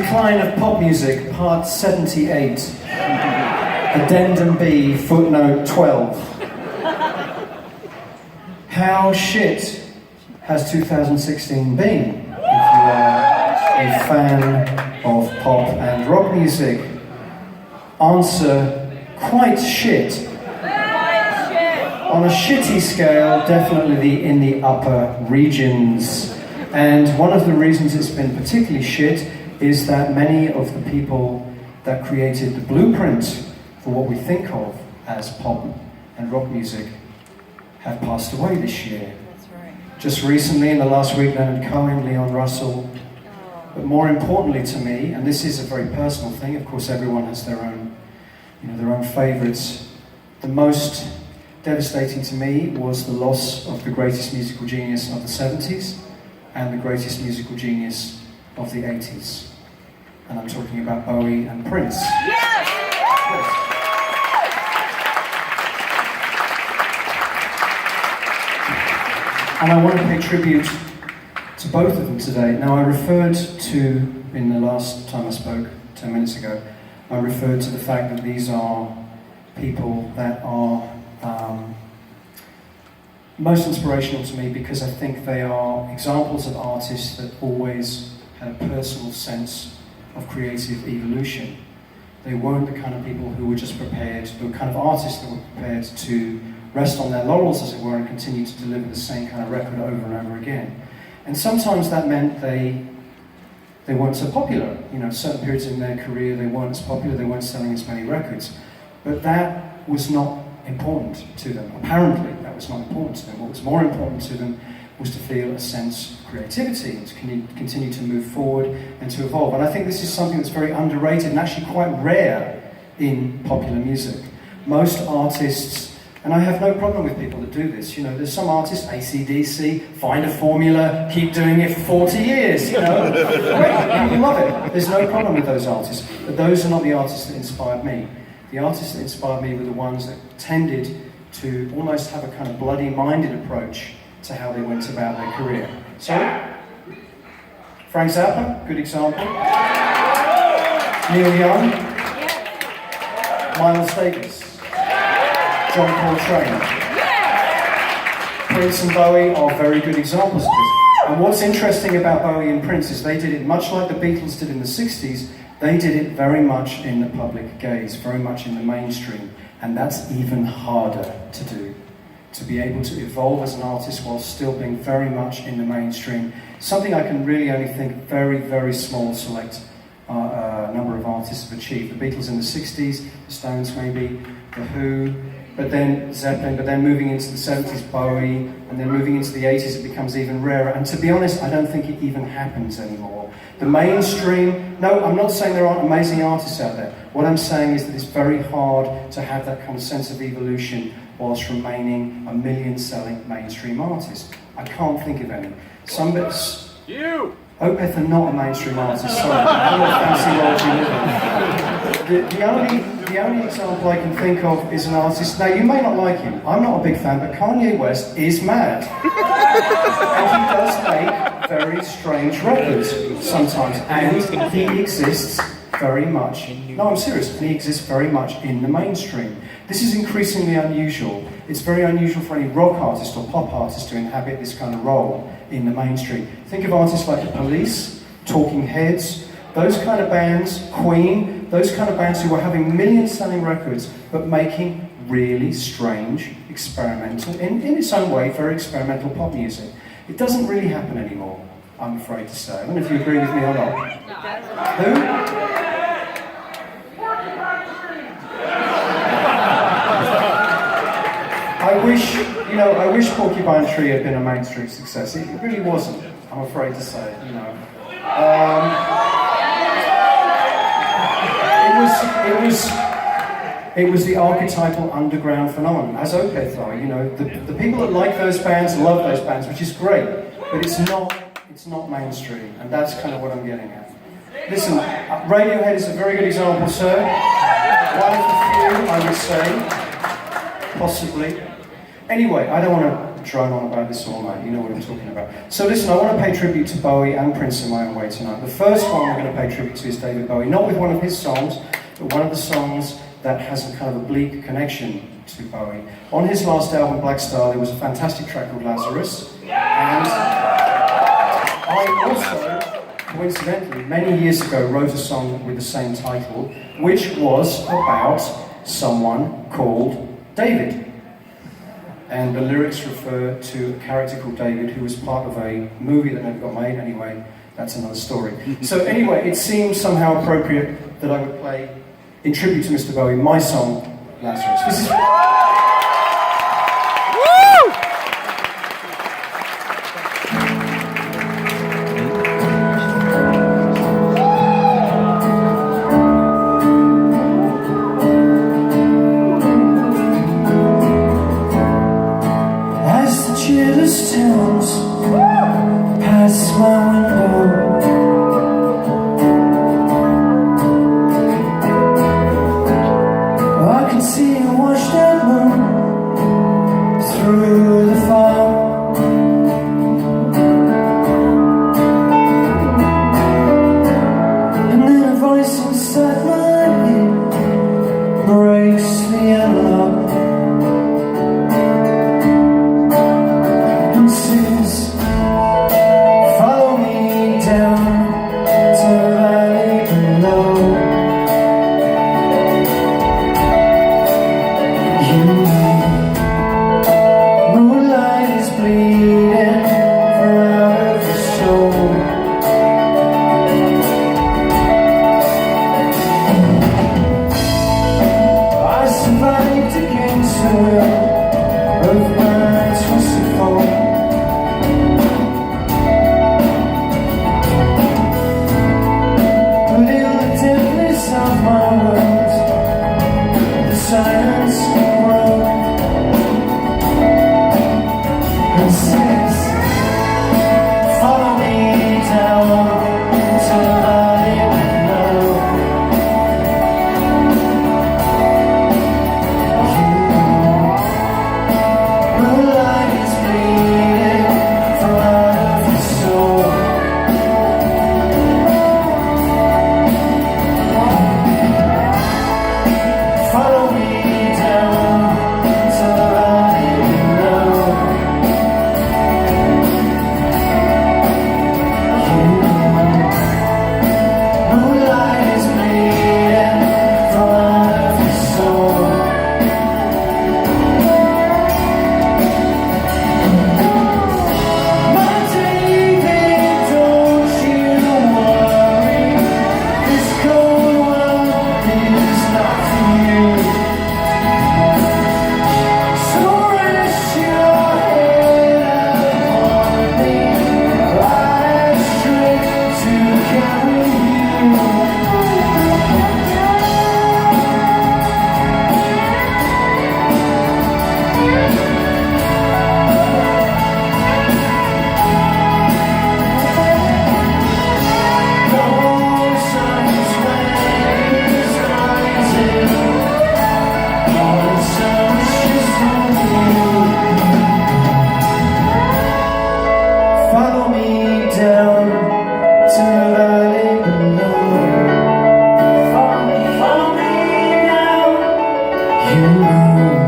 Decline of Pop Music, Part 78. Addendum B, footnote 12. How shit has 2016 been? If you are a fan of pop and rock music, answer, quite shit. On a shitty scale, definitely in the upper regions. And one of the reasons it's been particularly shit is that many of the people that created the blueprint for what we think of as pop and rock music have passed away this year. That's right. Just recently, in the last week, Leonard Cohen, Leon Russell. But more importantly to me, and this is a very personal thing, of course everyone has their own, their own favourites. The most devastating to me was the loss of the greatest musical genius of the 70s and the greatest musical genius of the 80s. And I'm talking about Bowie and Prince. Yes! And I want to pay tribute to both of them today. Now, I referred to, in the last time I spoke, 10 minutes ago, I referred to the fact that these are people that are most inspirational to me because I think they are examples of artists that always had a personal sense of creative evolution. They weren't the kind of people who were just prepared, they were kind of artists that were prepared to rest on their laurels, as it were, and continue to deliver the same kind of record over and over again. And sometimes that meant they weren't so popular. Certain periods in their career they weren't as popular, they weren't selling as many records. But that was not important to them. Apparently, that was not important to them. What was more important to them was to feel a sense of creativity and to continue to move forward and to evolve. And I think this is something that's very underrated and actually quite rare in popular music. Most artists, and I have no problem with people that do this, there's some artists, AC/DC, find a formula, keep doing it for 40 years, Great, you love it. There's no problem with those artists, but those are not the artists that inspired me. The artists that inspired me were the ones that tended to almost have a kind of bloody-minded approach to how they went about their career. So, Frank Zappa, good example. Neil Young, Miles Davis, John Coltrane. Prince and Bowie are very good examples of this. And what's interesting about Bowie and Prince is they did it much like the Beatles did in the 60s. They did it very much in the public gaze, very much in the mainstream. And that's even harder to do. To be able to evolve as an artist while still being very much in the mainstream. Something I can really only think very, very small select number of artists have achieved. The Beatles in the 60s, the Stones maybe, The Who, but then Zeppelin, but then moving into the 70s, Bowie, and then moving into the 80s it becomes even rarer. And to be honest, I don't think it even happens anymore. The mainstream, no, I'm not saying there aren't amazing artists out there. What I'm saying is that it's very hard to have that kind of sense of evolution whilst remaining a million-selling mainstream artist. I can't think of any. Some bits... You! Opeth are not a mainstream artist, sorry. I don't fancy world you live in. The only example I can think of is an artist... Now, you may not like him. I'm not a big fan, but Kanye West is mad. And he does make very strange records sometimes. And he exists very much... No, I'm serious. And he exists very much in the mainstream. This is increasingly unusual. It's very unusual for any rock artist or pop artist to inhabit this kind of role in the mainstream. Think of artists like The Police, Talking Heads, those kind of bands, Queen, those kind of bands who were having million-selling records but making really strange, experimental, in its own way, very experimental pop music. It doesn't really happen anymore, I'm afraid to say. I don't know if you agree with me or not. Who? I wish Porcupine Tree had been a mainstream success. It really wasn't, I'm afraid to say, It was the archetypal underground phenomenon, as Opeth are. The people that like those bands love those bands, which is great, but it's not mainstream, and that's kind of what I'm getting at. Listen, Radiohead is a very good example, sir. One of the few, I would say, possibly. Anyway, I don't want to drone on about this all night, you know what I'm talking about. So listen, I want to pay tribute to Bowie and Prince in my own way tonight. The first one we're going to pay tribute to is David Bowie, not with one of his songs, but one of the songs that has a kind of a bleak connection to Bowie. On his last album, Black Star, there was a fantastic track called Lazarus, and I also, coincidentally, many years ago wrote a song with the same title, which was about someone called David. And the lyrics refer to a character called David who was part of a movie that never got made. Anyway, that's another story. So anyway, it seems somehow appropriate that I would play, in tribute to Mr. Bowie, my song, Lazarus. This is... Cheerless towns pass my window. I can see a washed out moon through the fog. And then a voice inside my head breaks the analog. Follow me down to the valley below. Moonlight is bleeding from out of the soul. I survived against the will of my twisted fall. Of my words, the silence broke and says, follow me down to the valley below. Moonlight is bleeding from out of the soul. Follow me down to the valley below. Moonlight is bleeding from out of the soul. My David, don't you worry, this cold world is not for you. So rest your head upon me, ride straight to carry you. No sun's rays rising, all the sun's just on you. Follow me down to the valley below. Follow me down. You know.